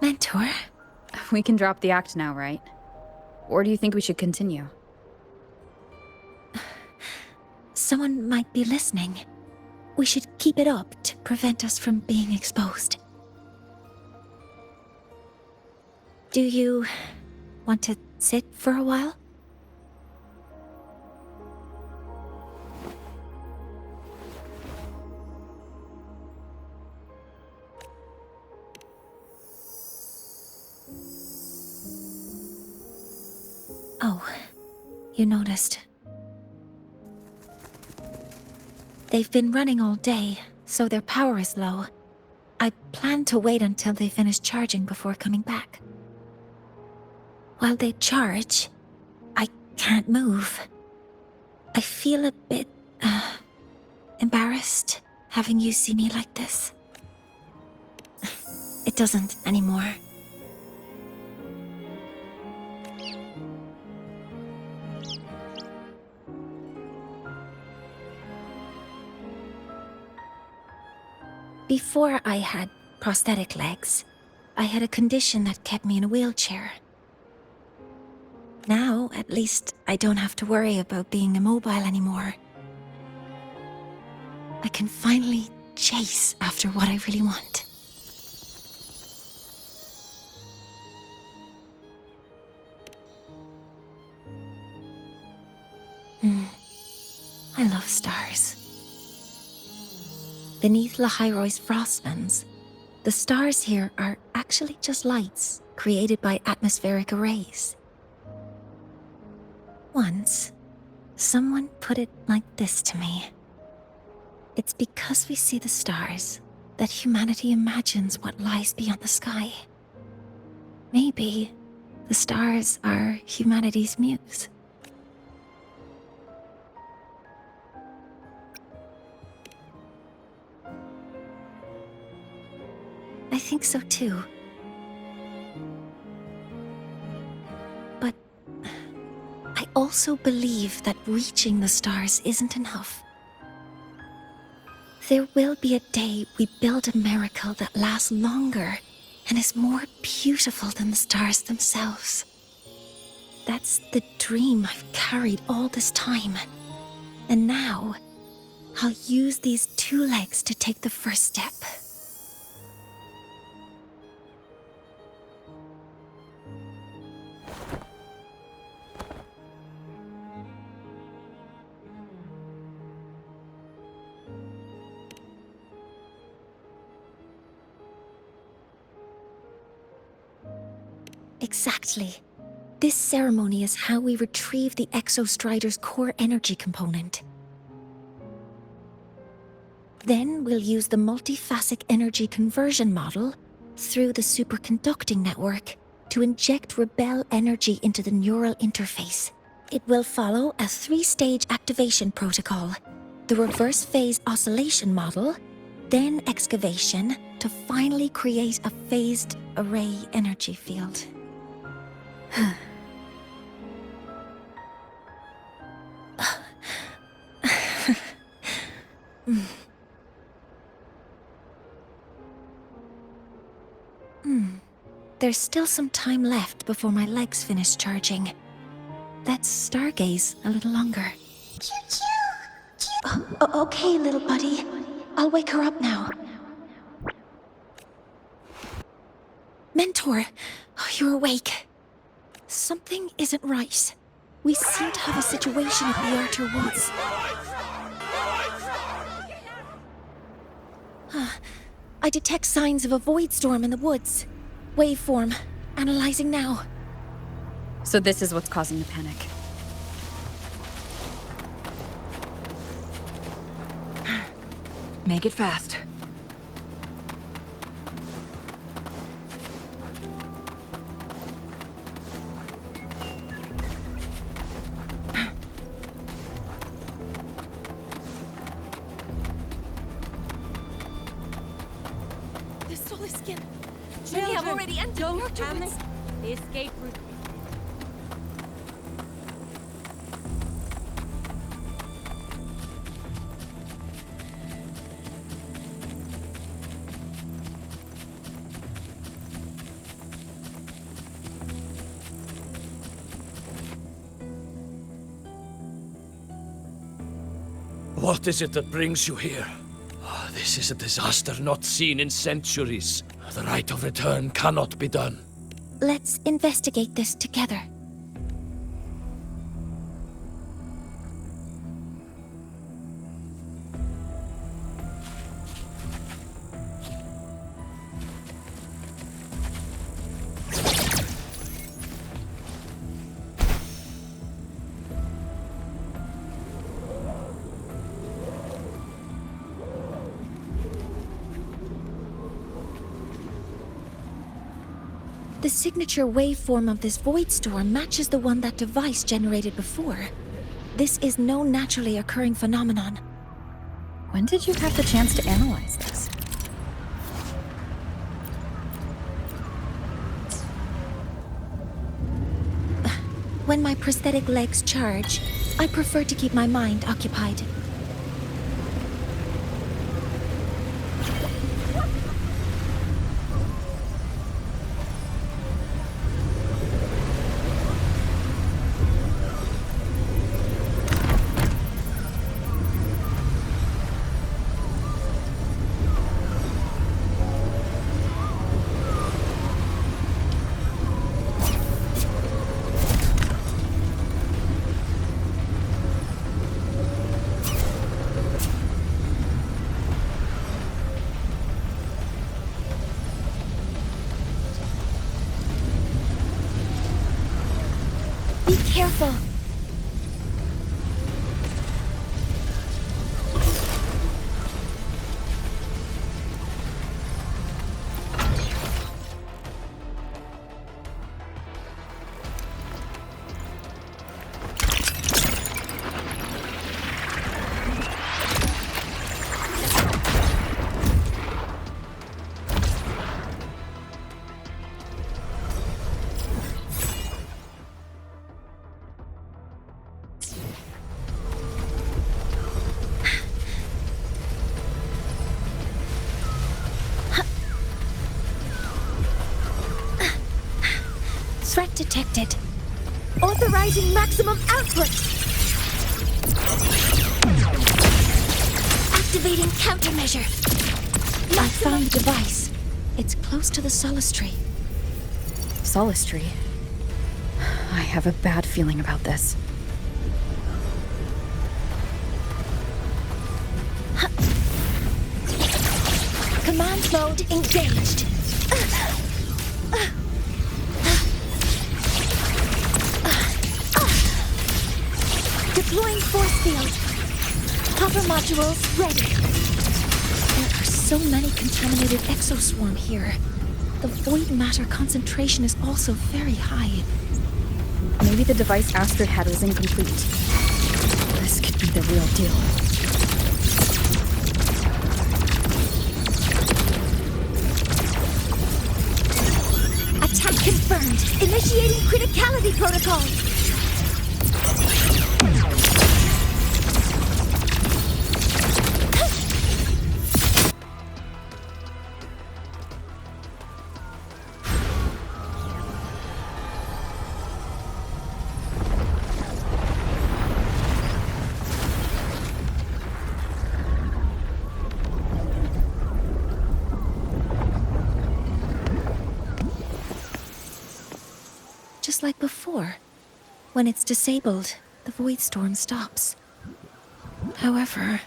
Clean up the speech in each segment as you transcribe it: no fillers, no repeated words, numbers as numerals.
Mentor? We can drop the act now, right? Or do you think we should continue? Someone might be listening. We should keep it up to prevent us from being exposed. Do you want to sit for a while? Oh, you noticed. They've been running all day, so their power is low. I plan to wait until they finish charging before coming back. While they charge, I can't move. I feel a bit, embarrassed having you see me like this. It doesn't anymore. Before I had prosthetic legs, I had a condition that kept me in a wheelchair. Now, at least, I don't have to worry about being immobile anymore. I can finally chase after what I really want. I love stars. Beneath Lahairoy's frostlands, the stars here are actually just lights created by atmospheric arrays. Once, someone put it like this to me. It's because we see the stars that humanity imagines what lies beyond the sky. Maybe the stars are humanity's muse. I think so too. But I also believe that reaching the stars isn't enough. There will be a day we build a miracle that lasts longer and is more beautiful than the stars themselves. That's the dream I've carried all this time. And now, I'll use these 2 legs to take the first step. Exactly. This ceremony is how we retrieve the Exostrider's core energy component. Then we'll use the multiphasic energy conversion model through the superconducting network to inject rebel energy into the neural interface. It will follow a 3-stage activation protocol: the reverse phase oscillation model, then excavation, to finally create a phased array energy field. There's still some time left before my legs finish charging. Let's stargaze a little longer. Okay, little buddy. I'll wake her up now. Mentor, you're awake. Something isn't right. We seem to have a situation at the Archer Woods. I detect signs of a void storm in the woods. Waveform. Analyzing now. So this is what's causing the panic. Make it fast. The solar skin. Children, Many have already entered don't the Archer panic. Woods. The escape route. What is it that brings you here? This is a disaster not seen in centuries. The rite of return cannot be done. Let's investigate this together. The signature waveform of this void storm matches the one that device generated before. This is no naturally occurring phenomenon. When did you have the chance to analyze this? When my prosthetic legs charge, I prefer to keep my mind occupied. Be careful! Threat detected. Authorizing maximum output. Activating countermeasure. I found the device. It's close to the solace tree. Solace tree. I have a bad feeling about this. Command mode engaged. Deploying force field. Hopper modules ready. There are so many contaminated exoswarm here. The void matter concentration is also very high. Maybe the device Astrid had was incomplete. This could be the real deal. Attack confirmed. Initiating criticality protocol. Just like before. When it's disabled, the void storm stops. However...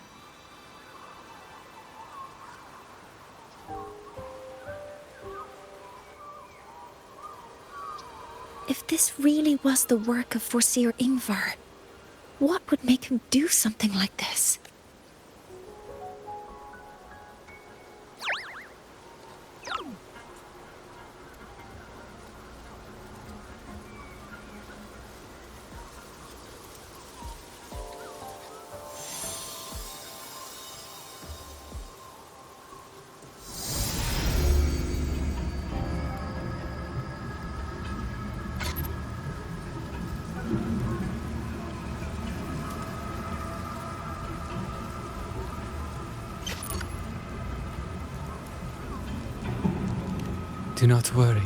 if this really was the work of Foreseer Ingvar, what would make him do something like this? Do not worry.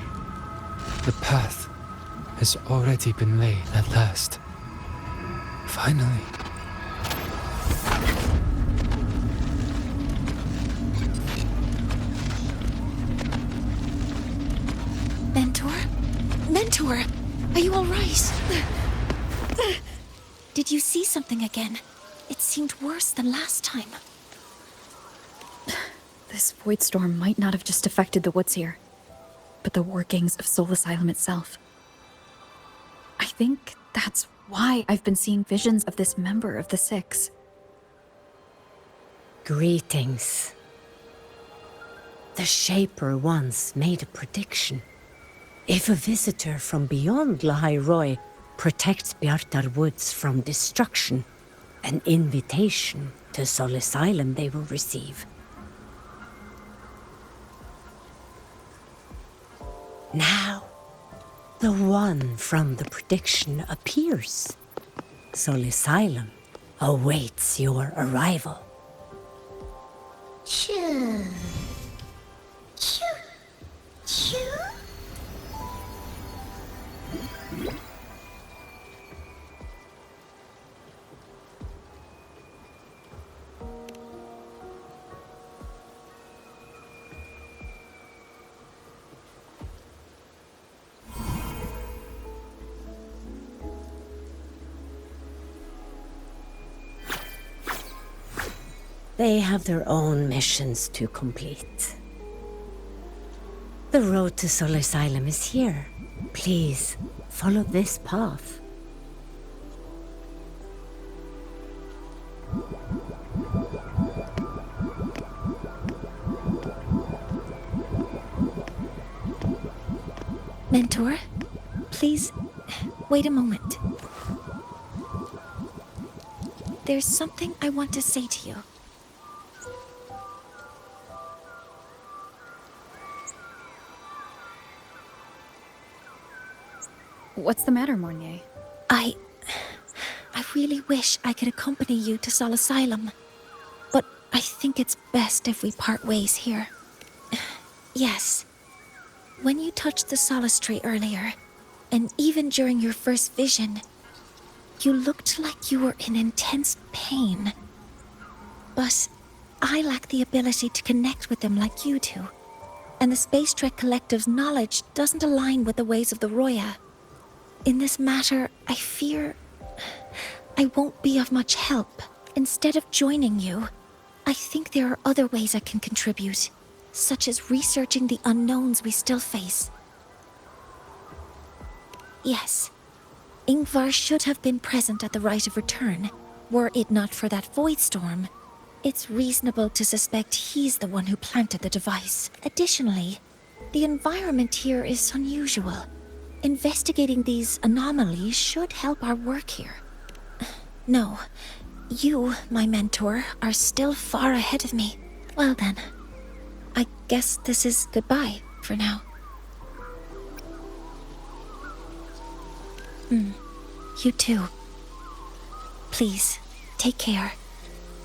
The path has already been laid at last. Finally. Mentor, are you all right? Did you see something again? It seemed worse than last time. This void storm might not have just affected the woods here, but the workings of Soul Asylum itself. I think that's why I've been seeing visions of this member of the Six. Greetings. The Shaper once made a prediction. If a visitor from beyond Lahai Roy protects Bjartar Woods from destruction, an invitation to Soul Asylum they will receive. Now, the one from the prediction appears. Soul Asylum awaits your arrival. Choo. Choo. Choo. They have their own missions to complete. The road to Soul Asylum is here. Please, follow this path. Mentor, please, wait a moment. There's something I want to say to you. What's the matter, Mornier? I really wish I could accompany you to Soul Asylum, but I think it's best if we part ways here. Yes. When you touched the Solace Tree earlier, and even during your first vision, you looked like you were in intense pain. But I lack the ability to connect with them like you do, and the Space Trek Collective's knowledge doesn't align with the ways of the Roya. In this matter, I fear I won't be of much help. Instead of joining you, I think there are other ways I can contribute, such as researching the unknowns we still face. Yes, Ingvar should have been present at the Rite of Return. Were it not for that void storm, it's reasonable to suspect he's the one who planted the device. Additionally, the environment here is unusual. Investigating these anomalies should help our work here. No, you, my mentor, are still far ahead of me. Well then, I guess this is goodbye for now. You too. Please, take care.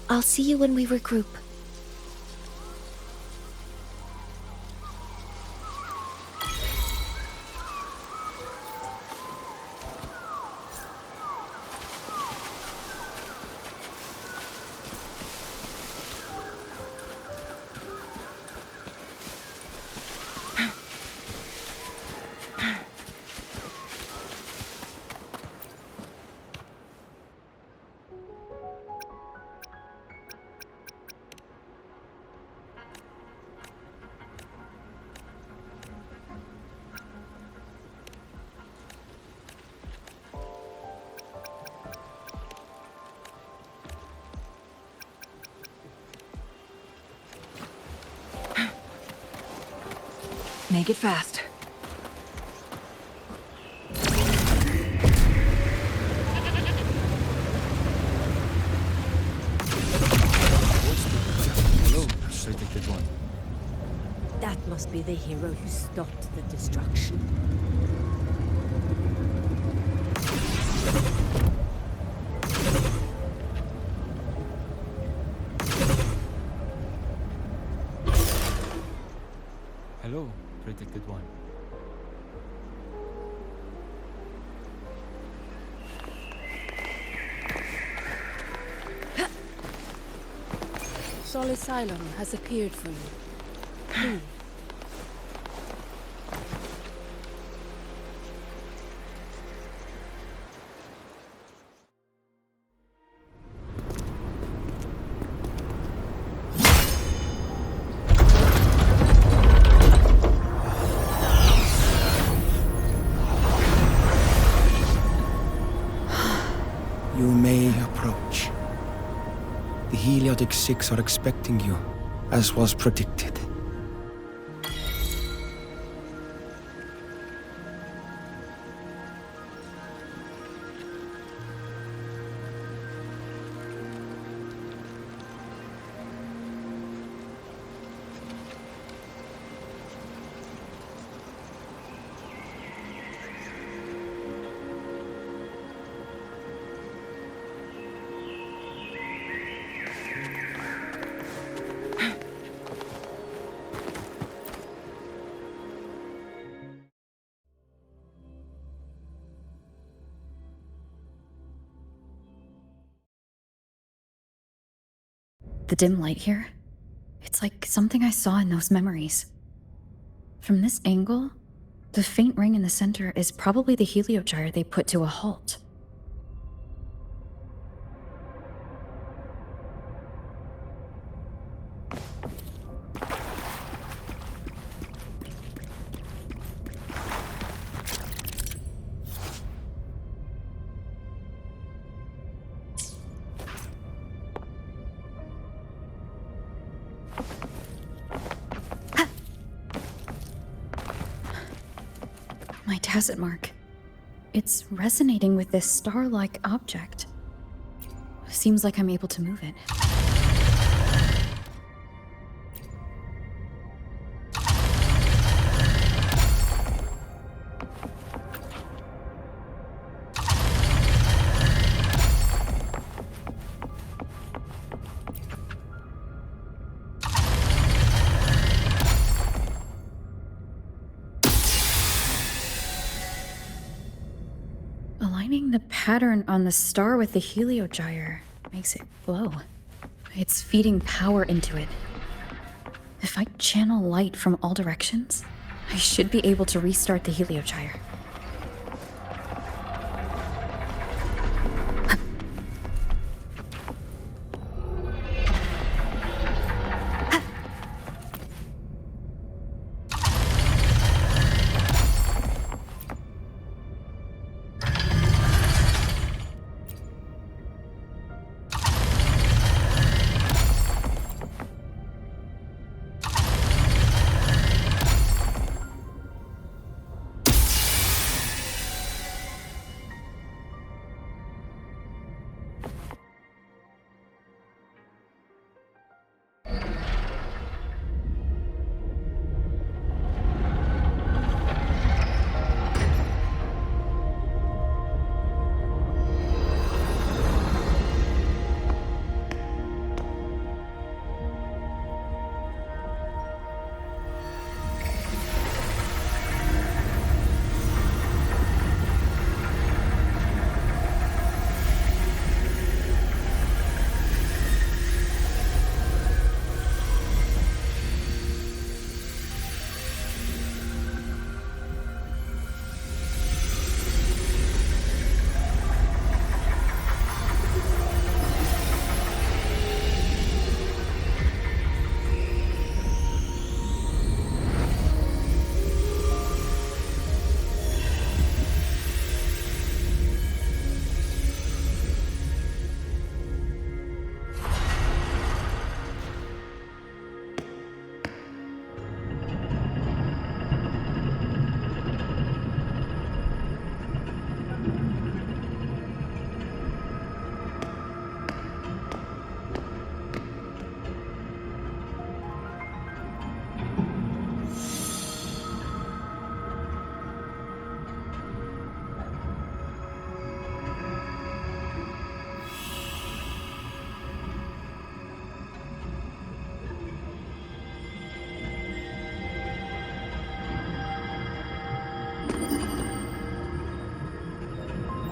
I'll see you when we regroup. Make it fast. Hello, predicted one. That must be the hero who stopped the destruction. Hello, predicted one. Soul Asylum has appeared for you. Please. You may approach. The Heliotic Six are expecting you, as was predicted. The dim light here, it's like something I saw in those memories. From this angle, the faint ring in the center is probably the heliogyre they put to a halt. My tacit mark. It's resonating with this star-like object. Seems like I'm able to move it. Aligning the pattern on the star with the heliogyre makes it glow. It's feeding power into it. If I channel light from all directions, I should be able to restart the heliogyre.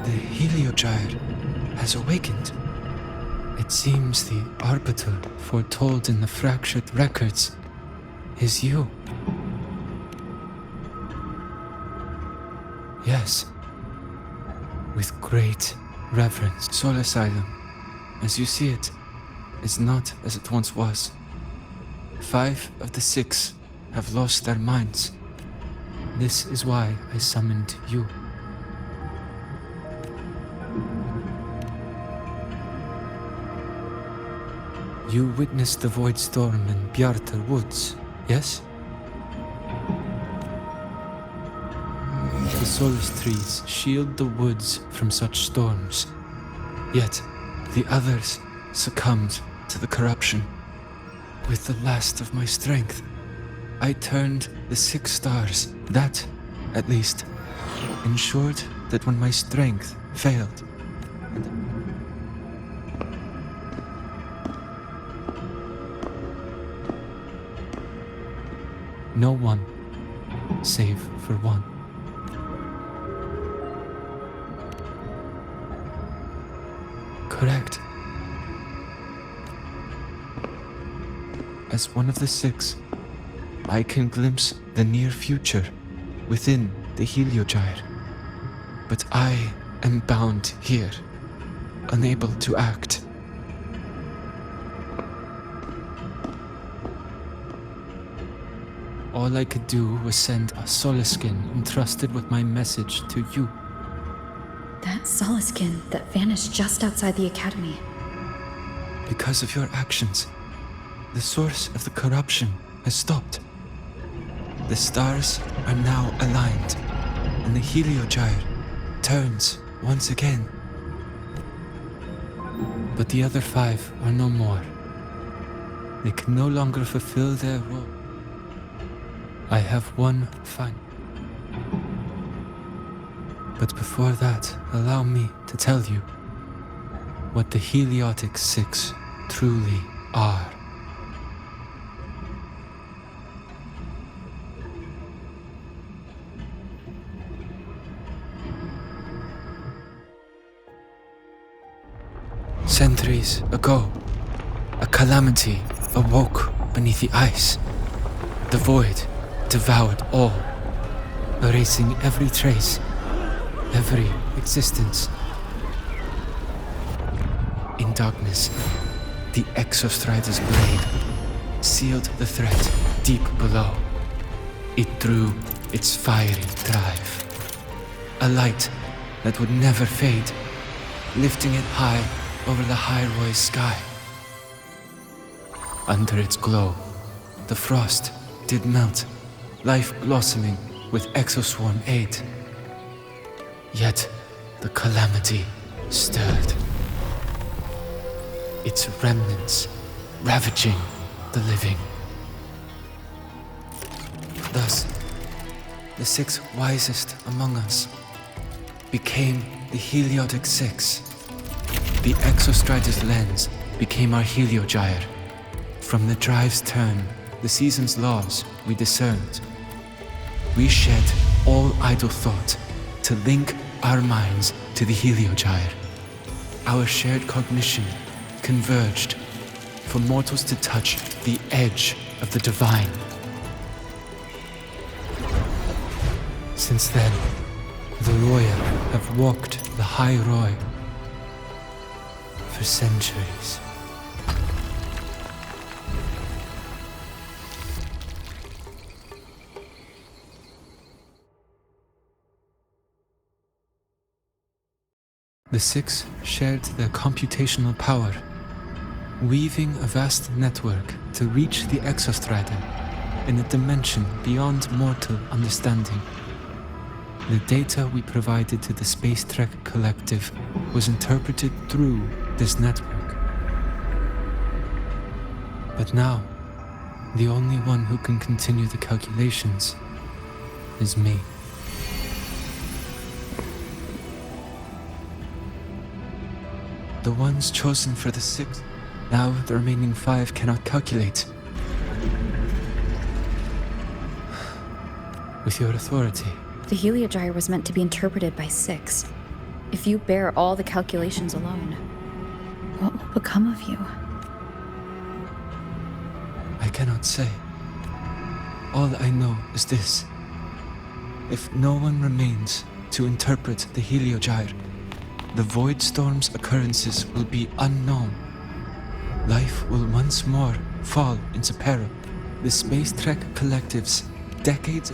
The heliogyre has awakened. It seems the arbiter foretold in the fractured records is you. Yes. With great reverence, Soul Asylum, as you see it, is not as it once was. 5 of the 6 have lost their minds. This is why I summoned you. You witnessed the Void Storm in Bjartar Woods, yes? The Solace trees shield the woods from such storms, yet the others succumbed to the corruption. With the last of my strength, I turned the 6 stars. That, at least, ensured that when my strength failed, no one, save for one. Correct. As one of the 6, I can glimpse the near future within the Heliogyre. But I am bound here, unable to act. All I could do was send a Solaskin entrusted with my message to you. That Solaskin that vanished just outside the academy. Because of your actions, the source of the corruption has stopped. The stars are now aligned, and the Heliogyre turns once again. But the other 5 are no more. They can no longer fulfill their role. I have one final. But before that, allow me to tell you what the Heliotic 6 truly are. Centuries ago, a calamity awoke beneath the ice. The void devoured all, erasing every trace, every existence. In darkness, the Exostrider's blade sealed the threat deep below. It drew its fiery drive, a light that would never fade, lifting it high over the High sky. Under its glow, the frost did melt, life blossoming with Exoswarm aid. Yet the calamity stirred, its remnants ravaging the living. Thus, the 6 wisest among us became the Heliotic 6. The Exostrider's lens became our Heliogyre. From the drive's turn, the season's laws we discerned. We shed all idle thought to link our minds to the Heliogyre. Our shared cognition converged for mortals to touch the edge of the divine. Since then, the Roya have walked the High Roy for centuries. The 6 shared their computational power, weaving a vast network to reach the Exostrider in a dimension beyond mortal understanding. The data we provided to the Space Trek Collective was interpreted through this network. But now, the only one who can continue the calculations is me. The ones chosen for the 6, now the remaining 5 cannot calculate. With your authority, The Heliogyre was meant to be interpreted by 6. If you bear all the calculations alone, what will become of you? I cannot say. All I know is this. If no one remains to interpret the Heliogyre, the Void Storm's occurrences will be unknown. Life will once more fall into peril. The Space Trek Collective's decades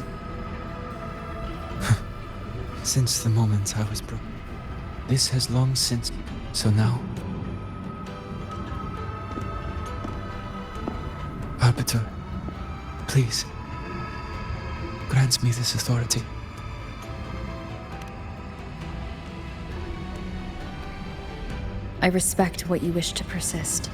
since the moment I was broken. This has long since, so now Please, grant me this authority. I respect what you wish to persist.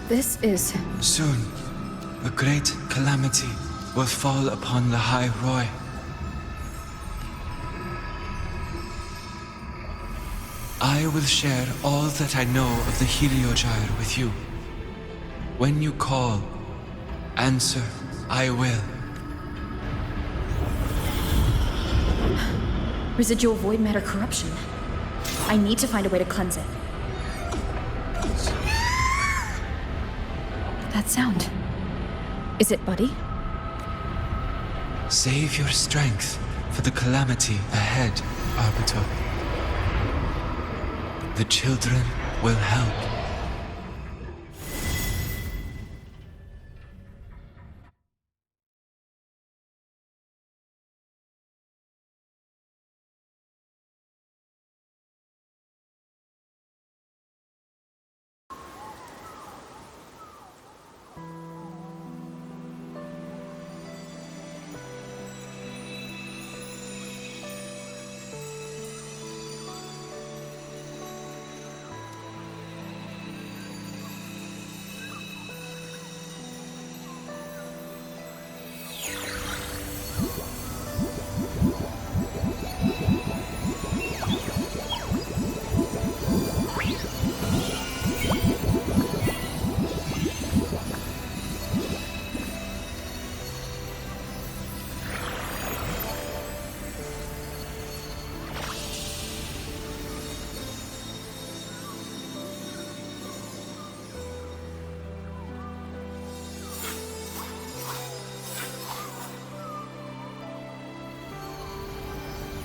This is... Soon, a great calamity will fall upon the High Roy. I will share all that I know of the Heliogyre with you. When you call, answer, I will. residual void matter corruption. I need to find a way to cleanse it. That sound. Is it Buddy? Save your strength for the calamity ahead, Arbiter. The children will help.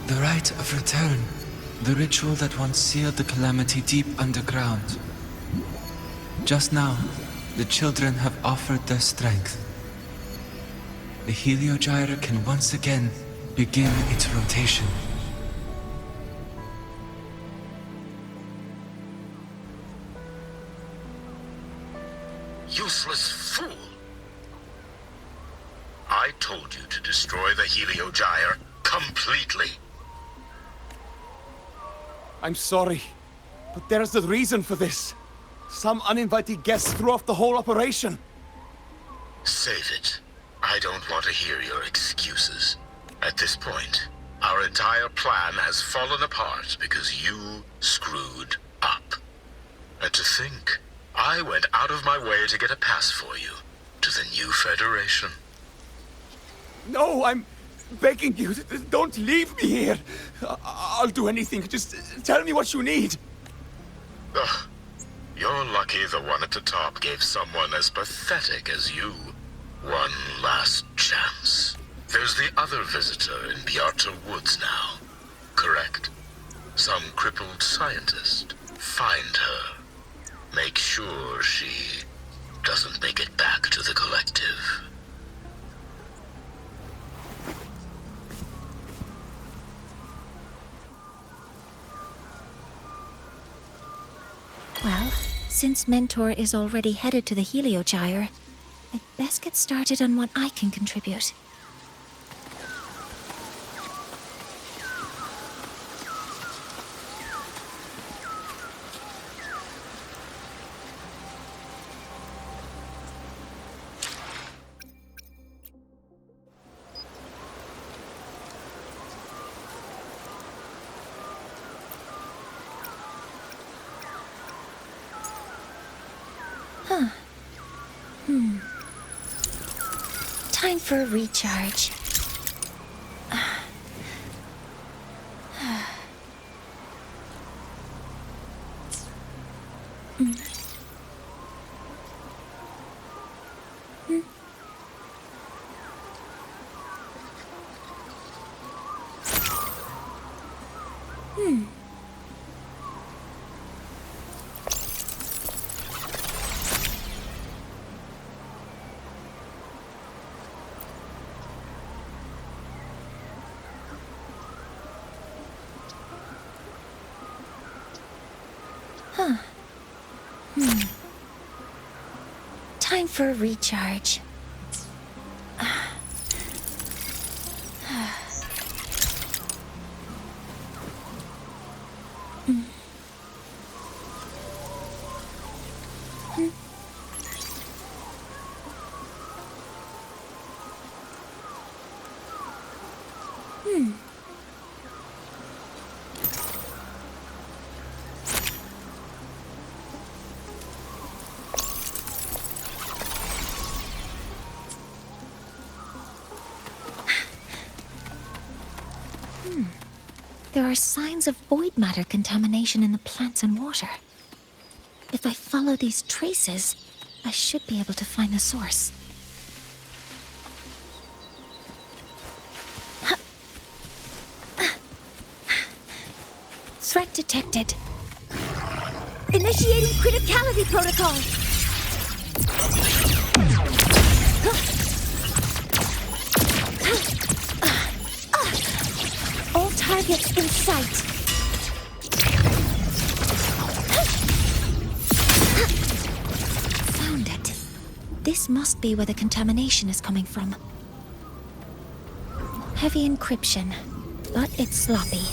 The rite of return. The ritual that once sealed the calamity deep underground. Just now, the children have offered their strength. The Heliogyre can once again begin its rotation. Useless fool! I told you to destroy the Heliogyre completely. I'm sorry, but there's a reason for this. Some uninvited guests threw off the whole operation. Save it. I don't want to hear your excuses. At this point, our entire plan has fallen apart because you screwed up. And to think, I went out of my way to get a pass for you to the new Federation. No, I'm begging you, don't leave me here. I'll do anything, just tell me what you need. Ugh. You're lucky the one at the top gave someone as pathetic as you one last chance. There's the other visitor in Bjarta Woods now, correct? Some crippled scientist. Find her. Make sure she doesn't make it back to the collective. Well, since Mentor is already headed to the Heliogyre, I'd best get started on what I can contribute. Time for a recharge. Time for a recharge. There are signs of void matter contamination in the plants and water. If I follow these traces, I should be able to find the source. Threat detected. Initiating criticality protocol. All targets in sight. Found it. This must be where the contamination is coming from. Heavy encryption, but it's sloppy.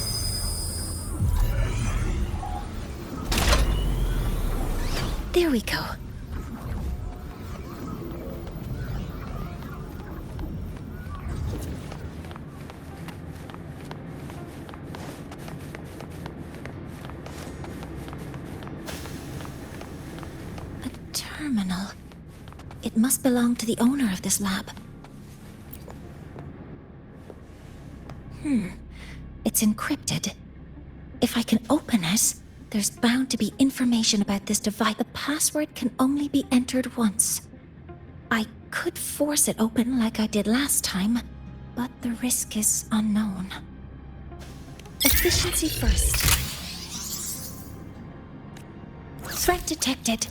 There we go. A terminal. It must belong to the owner of this lab. It's encrypted. If I can open it, there's bound to be information about this device. The password can only be entered once. I could force it open like I did last time, but the risk is unknown. Efficiency first. Threat detected.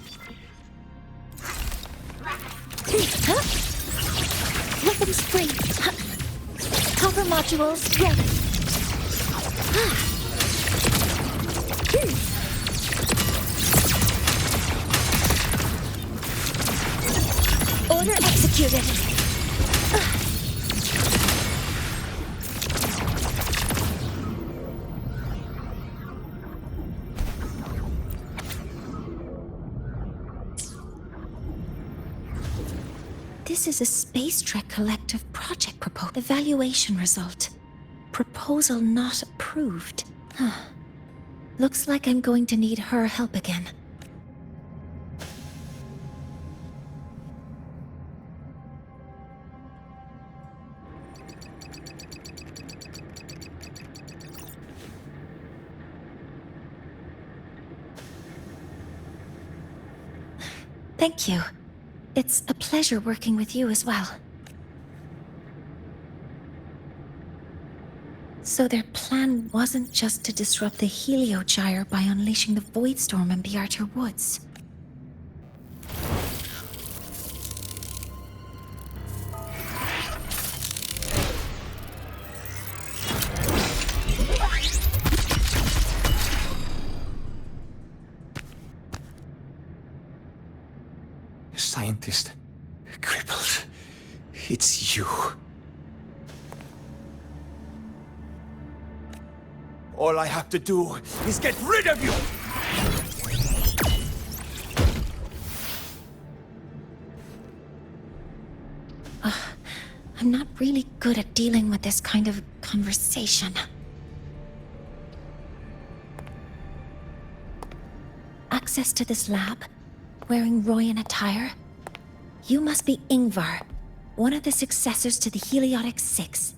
Weapons free. Copper modules ready. Order executed. This is a Space Trek Collective project proposal. Evaluation result. Proposal not approved. Looks like I'm going to need her help again. Thank you. It's a pleasure working with you as well. So their plan wasn't just to disrupt the Heliogyre by unleashing the Void Storm in Bjartur Woods. Scientist. Crippled. It's you. All I have to do is get rid of you! I'm not really good at dealing with this kind of conversation. Access to this lab? Wearing Royan attire? You must be Ingvar. One of the successors to the Heliotic Six.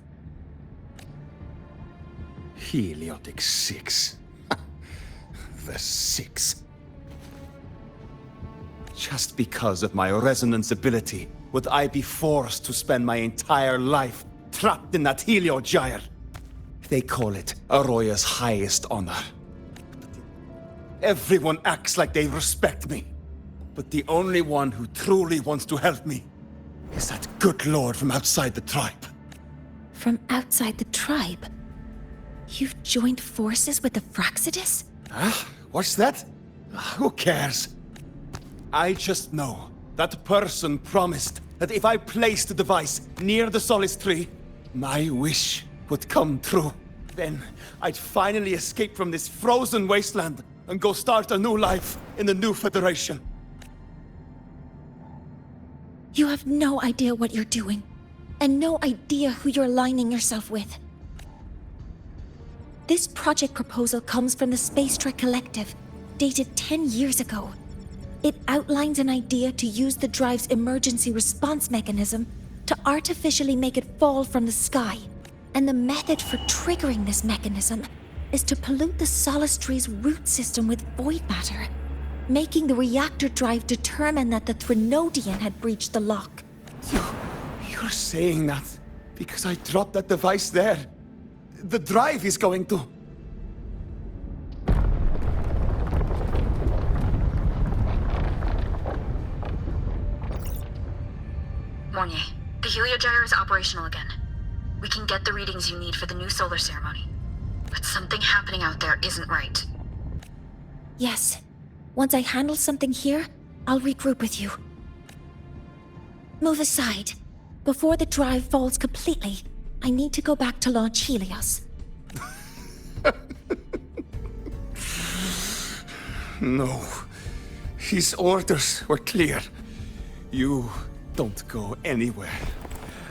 Heliotic 6. The 6. Just because of my resonance ability, would I be forced to spend my entire life trapped in that Heliogyre? They call it Arroya's highest honor. Everyone acts like they respect me. But the only one who truly wants to help me is that good lord from outside the tribe. From outside the tribe? You've joined forces with the Fraxidus? Huh? What's that? Who cares? I just know that person promised that if I placed the device near the Solace Tree, my wish would come true. Then I'd finally escape from this frozen wasteland and go start a new life in the new Federation. You have no idea what you're doing, and no idea who you're aligning yourself with. This project proposal comes from the Space Trek Collective, dated 10 years ago. It outlines an idea to use the drive's emergency response mechanism to artificially make it fall from the sky. And the method for triggering this mechanism is to pollute the Solace Tree's root system with void matter, making the reactor drive determine that the Threnodian had breached the lock. You're saying that because I dropped that device there? The drive is going to... Mornier, the Heliogyre is operational again. We can get the readings you need for the new solar ceremony. But something happening out there isn't right. Yes. Once I handle something here, I'll regroup with you. Move aside. Before the drive falls completely, I need to go back to launch Helios. No. His orders were clear. You don't go anywhere.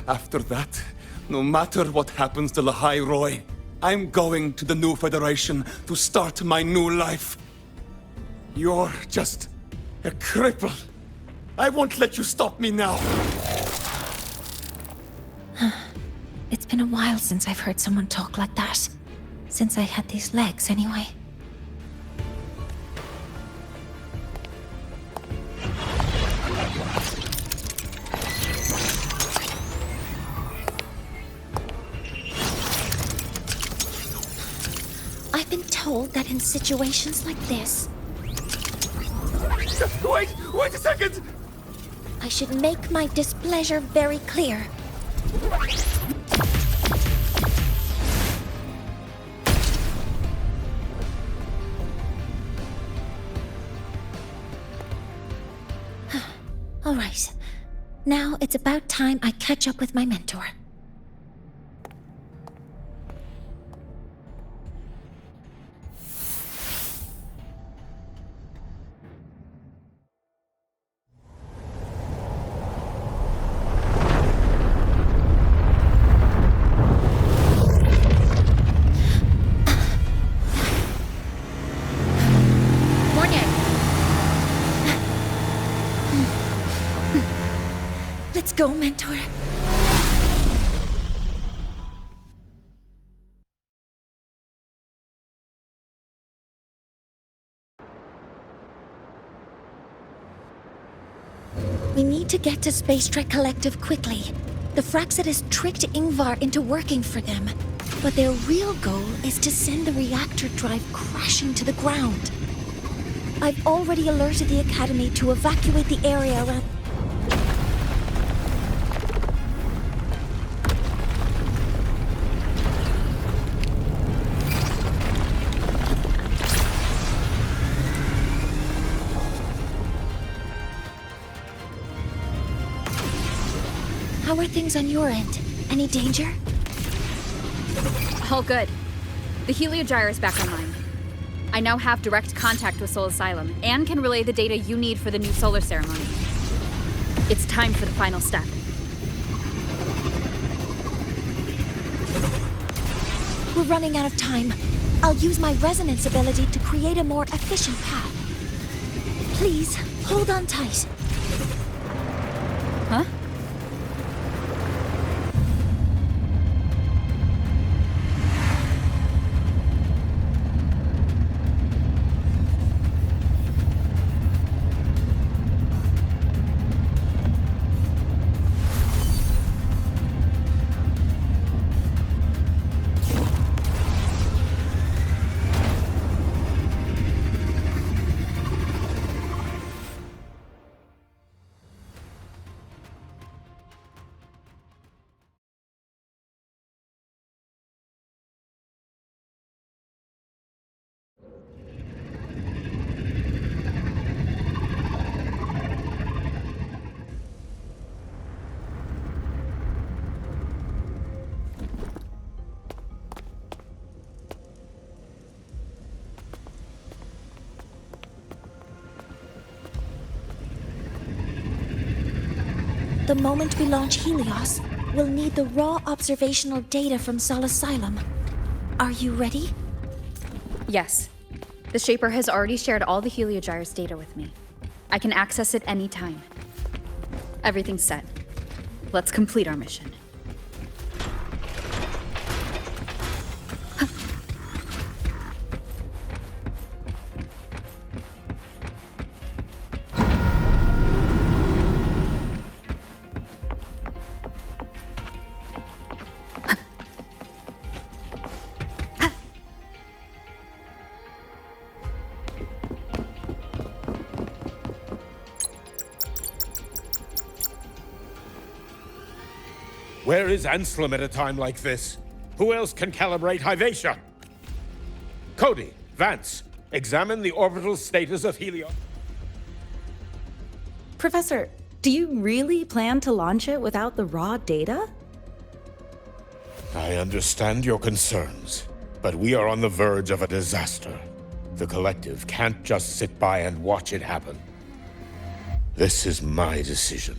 After that, no matter what happens to Lahai Roy, I'm going to the new Federation to start my new life. You're just a cripple. I won't let you stop me now. It's been a while since I've heard someone talk like that. Since I had these legs, anyway. I've been told that in situations like this... Wait a second! I should make my displeasure very clear. All right. Now it's about time I catch up with my mentor. Let's go, mentor. We need to get to Space Trek Collective quickly. The Fraxidus tricked Ingvar into working for them, but their real goal is to send the reactor drive crashing to the ground. I've already alerted the Academy to evacuate the area around... How are things on your end? Any danger? All good. The Heliogyre is back online. I now have direct contact with Soul Asylum and can relay the data you need for the new solar ceremony. It's time for the final step. We're running out of time. I'll use my resonance ability to create a more efficient path. Please, hold on tight. Huh? The moment we launch Helios, we'll need the raw observational data from Sol Asylum. Are you ready? Yes. The Shaper has already shared all the Heliogyre's data with me. I can access it anytime. Everything's set. Let's complete our mission. Where is Anselm at a time like this? Who else can calibrate Hyvatia? Cody, Vance, examine the orbital status of Helios. Professor, do you really plan to launch it without the raw data? I understand your concerns, but we are on the verge of a disaster. The Collective can't just sit by and watch it happen. This is my decision,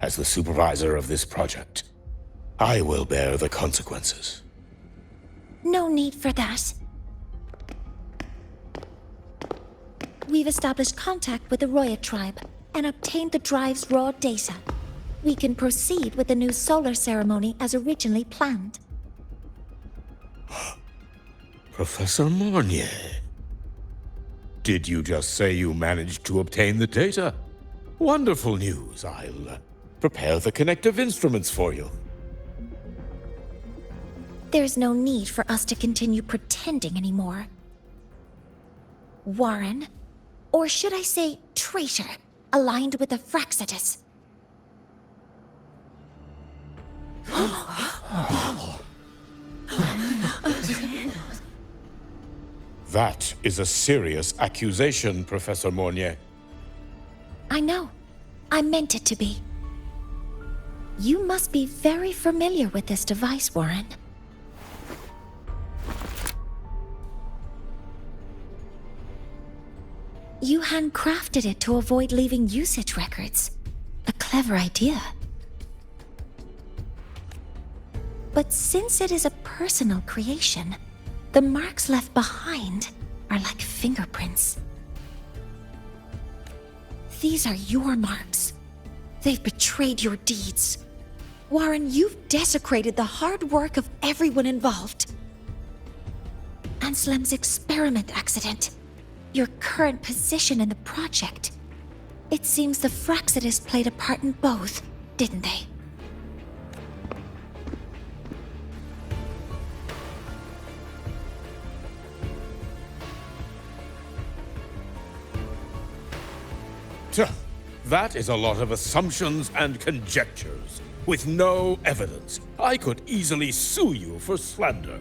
as the supervisor of this project. I will bear the consequences. No need for that. We've established contact with the Roya tribe and obtained the drive's raw data. We can proceed with the new solar ceremony as originally planned. Professor Mornier. Did you just say you managed to obtain the data? Wonderful news. I'll prepare the connective instruments for you. There's no need for us to continue pretending anymore. Warren, or should I say traitor, aligned with the Fraxidus. That is a serious accusation, Professor Mornier. I know. I meant it to be. You must be very familiar with this device, Warren. You handcrafted it to avoid leaving usage records. A clever idea. But since it is a personal creation, the marks left behind are like fingerprints. These are your marks. They've betrayed your deeds. Warren, you've desecrated the hard work of everyone involved. Anselm's experiment accident. Your current position in the project. It seems the Fraxidus played a part in both, didn't they? That is a lot of assumptions and conjectures, with no evidence. I could easily sue you for slander.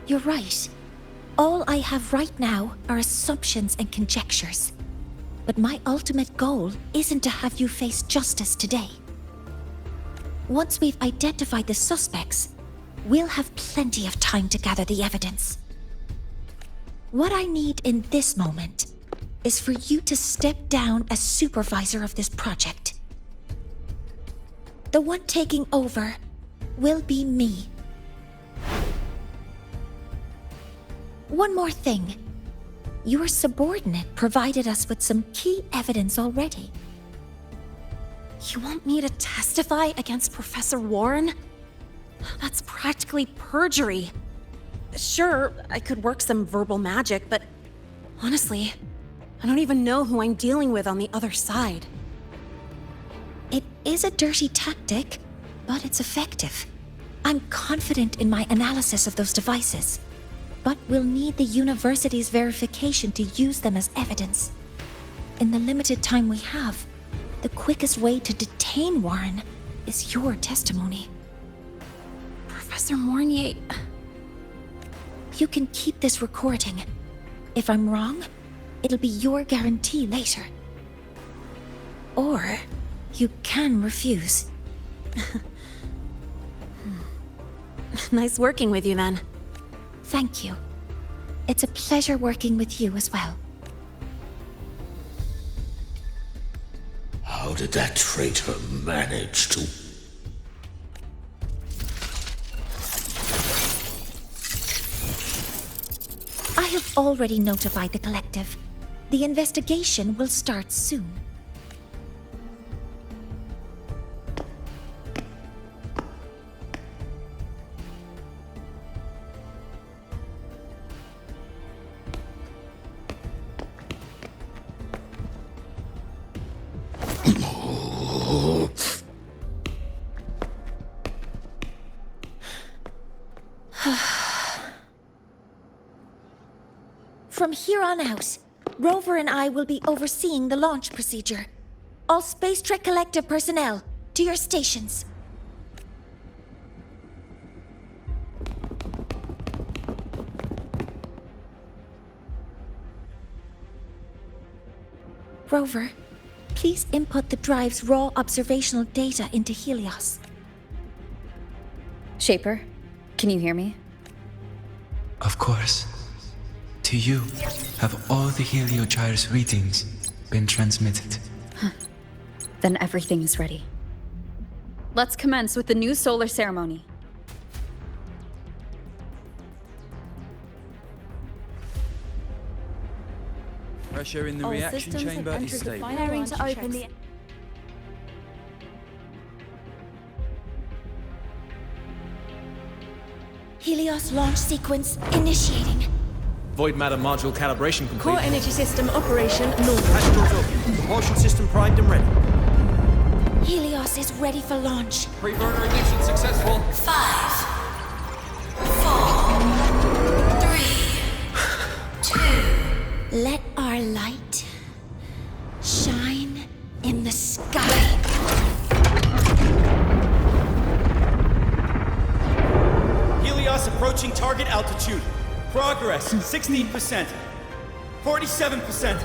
You're right. All I have right now are assumptions and conjectures. But my ultimate goal isn't to have you face justice today. Once we've identified the suspects, we'll have plenty of time to gather the evidence. What I need in this moment is for you to step down as supervisor of this project. The one taking over will be me. One more thing. Your subordinate provided us with some key evidence already. You want me to testify against Professor Warren? That's practically perjury. Sure, I could work some verbal magic, but honestly, I don't even know who I'm dealing with on the other side. It is a dirty tactic, but it's effective. I'm confident in my analysis of those devices, but we'll need the university's verification to use them as evidence. In the limited time we have, the quickest way to detain Warren is your testimony. Professor Mornier... You can keep this recording. If I'm wrong, it'll be your guarantee later. Or you can refuse. Nice working with you then. Thank you. It's a pleasure working with you as well. How did that traitor manage to... I have already notified the collective. The investigation will start soon. From here on out, Rover and I will be overseeing the launch procedure. All Space Trek Collective personnel, to your stations. Rover, please input the drive's raw observational data into Helios. Shaper, can you hear me? Of course. To you, have all the heliogyre's readings been transmitted? Then everything's ready. Let's commence with the new solar ceremony. Pressure in the All reaction systems have chamber is entered the stable. final Preparing launch to open checks. the... Helios launch sequence initiating. Void matter module calibration complete. Core energy system operation normal. Astrals up. Propulsion system primed and ready. Helios is ready for launch. Pre-burner ignition successful. 5, 4, 3, 2. Let our light shine in the sky. Helios approaching target altitude. Progress 16%, 47%,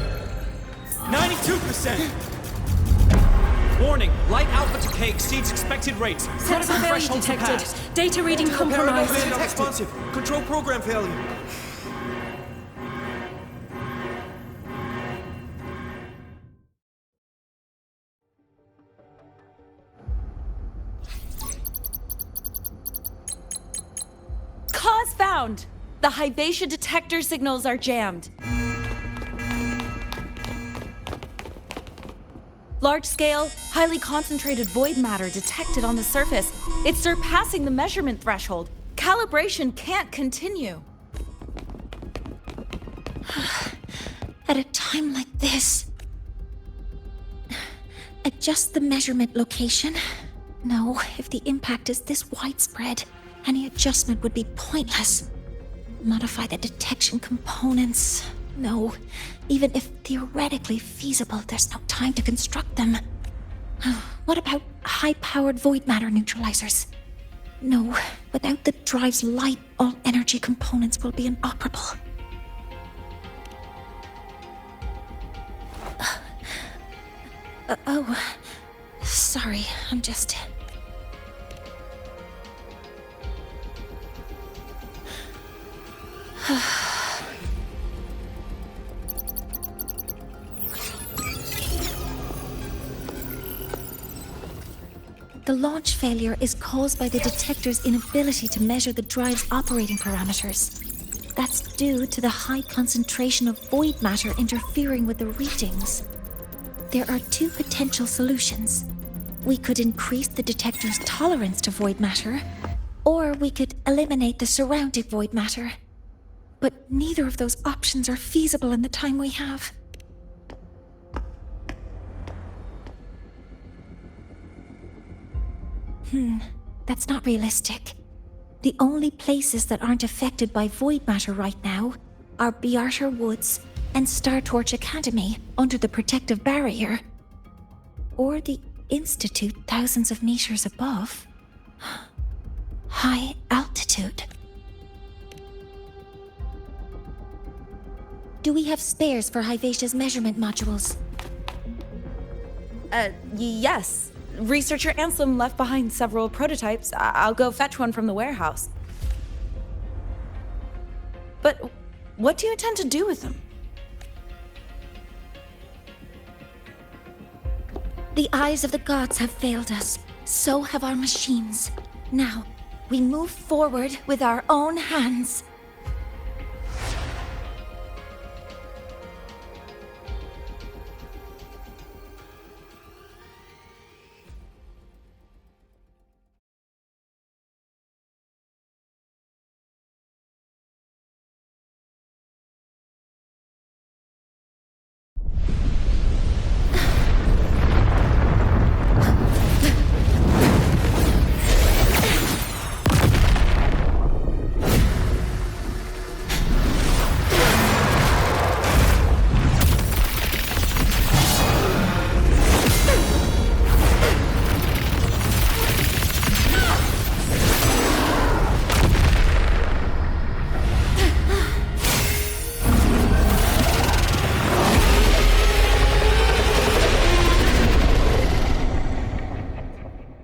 92%. Warning, light alpha decay exceeds expected rates. Sensor failure Threshold detected. surpassed. Data reading compromised. Responsive. Control program failure. Cause found! The Hyvatia detector signals are jammed. Large-scale, highly concentrated void matter detected on the surface. It's surpassing the measurement threshold. Calibration can't continue. At a time like this. Adjust the measurement location. No, if the impact is this widespread, any adjustment would be pointless. Modify the detection components. No, even if theoretically feasible, there's no time to construct them. What about high-powered void matter neutralizers? No, without the drive's light, all energy components will be inoperable. Oh, sorry, I'm just... The launch failure is caused by the detector's inability to measure the drive's operating parameters. That's due to the high concentration of void matter interfering with the readings. There are two potential solutions. We could increase the detector's tolerance to void matter, or we could eliminate the surrounding void matter. But neither of those options are feasible in the time we have. That's not realistic. The only places that aren't affected by void matter right now are Bearter Woods and Star Torch Academy under the protective barrier. Or the Institute thousands of meters above. High altitude. Do we have spares for Hyvatia's measurement modules? Yes. Researcher Anselm left behind several prototypes. I'll go fetch one from the warehouse. But What do you intend to do with them? The eyes of the gods have failed us. So have our machines. Now, we move forward with our own hands.